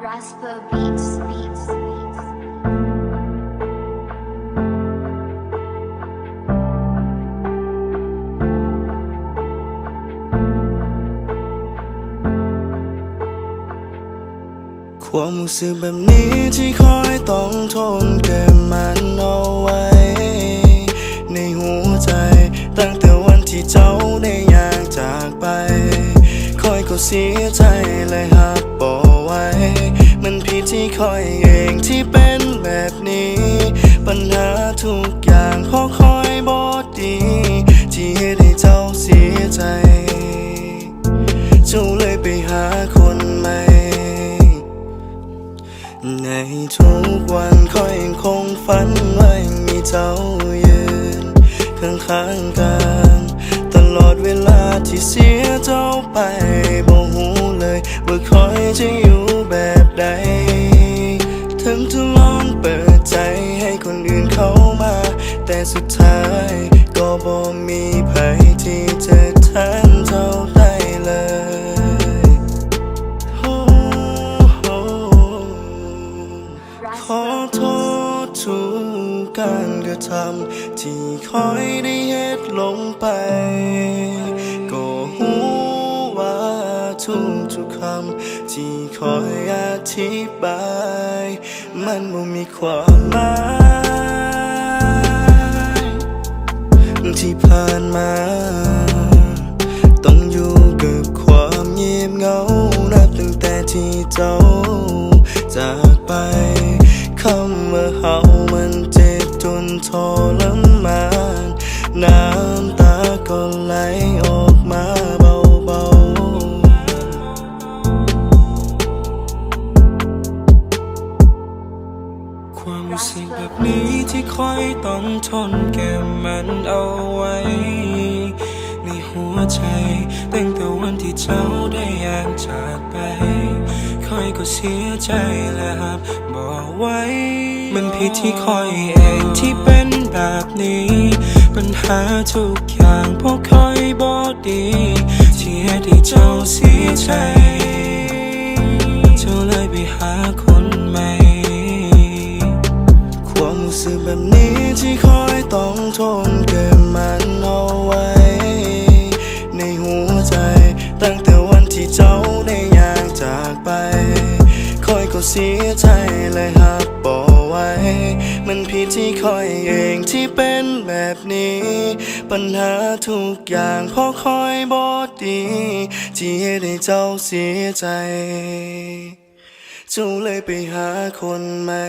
Rasper Beats. ความรู้สึกแบบนี้ที่คอยต้องทนเก็บมันเอาไว้ในหัวใจตั้งแต่วันที่เจ้าได้อยากจากไปคอยก็เสียใจเลยหักบอกไว้มันผิดที่คอยเองที่เป็นแบบนี้ปัญหาทุกอย่างเพราะคอยบอดีที่ให้เจ้าเสียใจเจ้าเลยไปหาคนใหม่ในทุกวันคอยยังคงฝันว่ายังมีเจ้ายืนข้างๆกันตลอดเวลาที่เสียเจ้าไปบ่หูเลยว่าคอยจะอยู่แบบใดถึงจะลองเปิดใจให้คนอื่นเข้ามาแต่สุดท้ายก็บ่มีใครที่จะแทนเจ้าได้เลยขอโทษทุกการกระทำที่คอยได้เฮ็ดลงไปก็หูว่าทุกคำที่คอยอธิบายมันบ่มีความหมายที่ผ่านมาต้องอยู่กับความเงียบเหงานับตั้งแต่ที่เจ้าจากไปคำว่าเฮามันเจ็บจนทรมานน้ำตาก็ไหลออกมาเบาๆความรู้สึกแบบนี้ที่คอยต้องทนเก็บมันเอาไว้ในหัวใจตั้งแต่วันที่เจ้าได้อยากจากไปคอยก็เสียใจและหักบอกไว้มันผิดที่คอยเองที่เป็นแบบนี้ปัญหาทุกอย่างเพราะคอยบอกดีที่ให้เจ้าเสียใจเจ้าเลยไปหาคนใหม่ความรู้สึกแบบนี้ที่คอยต้องทนเก็บมันเอาไว้ในหัวใจตั้งแต่วันที่เจ้าได้อยากจากไปคอยก็เสียใจเลยหักบอกไว้มันผิดที่คอยเองที่เป็นแบบนี้ปัญหาทุกอย่างเพราะคอยบอดีที่ให้เจ้าเสียใจเจ้าเลยไปหาคนใหม่